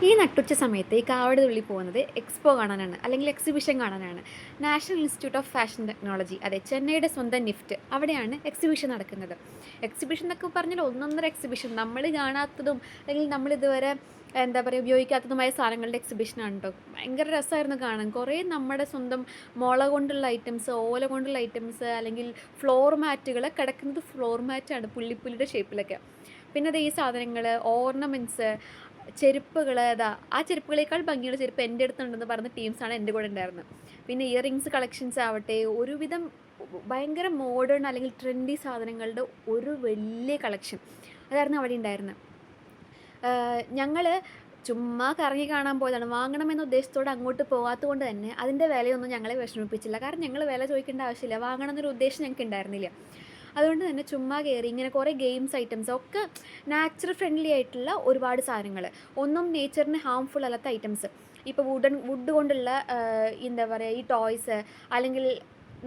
ഈ നട്ടുച്ച സമയത്ത് ഈ കാവടി തുള്ളി പോകുന്നത് എക്സ്പോ കാണാനാണ്, അല്ലെങ്കിൽ എക്സിബിഷൻ കാണാനാണ്. National institute of fashion technology, അതെ, ചെന്നൈയുടെ സ്വന്തം നിഫ്റ്റ്, അവിടെയാണ് എക്സിബിഷൻ നടക്കുന്നത്. എക്സിബിഷൻ എന്നൊക്കെ പറഞ്ഞാൽ ഒന്നൊന്നര എക്സിബിഷൻ, നമ്മൾ കാണാത്തതും അല്ലെങ്കിൽ നമ്മൾ ഇതുവരെ എന്താ പറയുക ഉപയോഗിക്കാത്തതുമായ സാധനങ്ങളുടെ എക്സിബിഷനാണ് കേട്ടോ. ഭയങ്കര രസമായിരുന്നു കാണാൻ. കുറേ നമ്മുടെ സ്വന്തം മുള കൊണ്ടുള്ള ഐറ്റംസ്, ഓല കൊണ്ടുള്ള ഐറ്റംസ്, അല്ലെങ്കിൽ ഫ്ലോർ മാറ്റുകൾ, കിടക്കുന്നത് ഫ്ലോർ മാറ്റാണ് പുള്ളിപ്പുല്ലിയുടെ ഷേപ്പിലൊക്കെ. പിന്നെ അത് ഈ സാധനങ്ങൾ, ഓർണമെൻറ്റ്സ്, ചെരുപ്പുകൾ, ആ ചെരുപ്പുകളേക്കാൾ ഭംഗിയുള്ള ചെരുപ്പ് എൻ്റെ അടുത്തുണ്ടെന്ന് പറഞ്ഞ ടീംസാണ് എൻ്റെ കൂടെ ഉണ്ടായിരുന്നത്. പിന്നെ ഇയറിങ്സ് കളക്ഷൻസ് ആവട്ടെ, ഒരുവിധം ഭയങ്കര മോഡേൺ അല്ലെങ്കിൽ ട്രെൻഡി സാധനങ്ങളുടെ ഒരു വലിയ കളക്ഷൻ അതായിരുന്നു അവിടെ ഉണ്ടായിരുന്നത്. ഞങ്ങൾ ചുമ്മാ കറങ്ങി കാണാൻ പോയതാണ്. വാങ്ങണമെന്ന ഉദ്ദേശത്തോടെ അങ്ങോട്ട് പോകാത്തത് കൊണ്ട് തന്നെ അതിൻ്റെ വിലയൊന്നും ഞങ്ങളെ വിഷമിപ്പിച്ചില്ല. കാരണം ഞങ്ങൾ വില ചോദിക്കേണ്ട ആവശ്യമില്ല, വാങ്ങണം എന്നൊരു ഉദ്ദേശം ഞങ്ങൾക്ക് ഉണ്ടായിരുന്നില്ല. അതുകൊണ്ട് തന്നെ ചുമ്മാ കയറി ഇങ്ങനെ കുറേ ഗെയിംസ് ഐറ്റംസ് ഒക്കെ, നാച്ചുറൽ ഫ്രണ്ട്ലി ആയിട്ടുള്ള ഒരുപാട് സാധനങ്ങൾ, ഒന്നും നേച്ചറിന് ഹാംഫുൾ അല്ലാത്ത ഐറ്റംസ്. ഇപ്പോൾ വുഡ് കൊണ്ടുള്ള എന്താ പറയുക, ഈ ടോയ്സ്, അല്ലെങ്കിൽ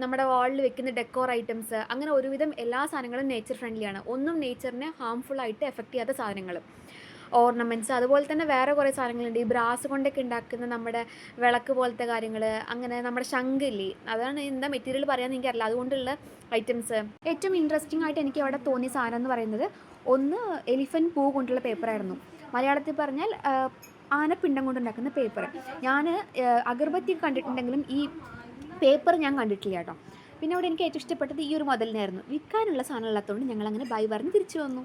നമ്മുടെ വാളിൽ വെക്കുന്ന ഡെക്കോർ ഐറ്റംസ്, അങ്ങനെ ഒരുവിധം എല്ലാ സാധനങ്ങളും നേച്ചർ ഫ്രണ്ട്ലിയാണ്. ഒന്നും നേച്ചറിനെ ഹാംഫുൾ ആയിട്ട് എഫക്റ്റ് ചെയ്യാത്ത സാധനങ്ങൾ, ഓർണമെൻറ്റ്സ്. അതുപോലെ തന്നെ വേറെ കുറേ സാധനങ്ങളുണ്ട്. ഈ ബ്രാസ് കൊണ്ടൊക്കെ ഉണ്ടാക്കുന്ന നമ്മുടെ വിളക്ക് പോലത്തെ കാര്യങ്ങൾ, അങ്ങനെ നമ്മുടെ ശംഖില്ലേ, അതാണ് എന്താ മെറ്റീരിയൽ പറയാമെന്ന് എനിക്കറിയില്ല, അതുകൊണ്ടുള്ള ഐറ്റംസ്. ഏറ്റവും ഇൻട്രസ്റ്റിംഗ് ആയിട്ട് എനിക്ക് അവിടെ തോന്നിയ സാധനം എന്ന് പറയുന്നത്, ഒന്ന് എലിഫൻറ്റ് പൂ കൊണ്ടുള്ള പേപ്പറായിരുന്നു. മലയാളത്തിൽ പറഞ്ഞാൽ ആനപ്പിണ്ടം കൊണ്ടുണ്ടാക്കുന്ന പേപ്പർ. ഞാൻ അഗർബത്തി കണ്ടിട്ടുണ്ടെങ്കിലും ഈ പേപ്പർ ഞാൻ കണ്ടിട്ടില്ല കേട്ടോ. പിന്നെ അവിടെ എനിക്ക് ഏറ്റവും ഇഷ്ടപ്പെട്ടത് ഈ ഒരു മുതലിനായിരുന്നു. വിൽക്കാനുള്ള സാധനം ഇല്ലാത്തതുകൊണ്ട് ഞങ്ങൾ അങ്ങനെ ബൈ പറഞ്ഞ് തിരിച്ചു വന്നു.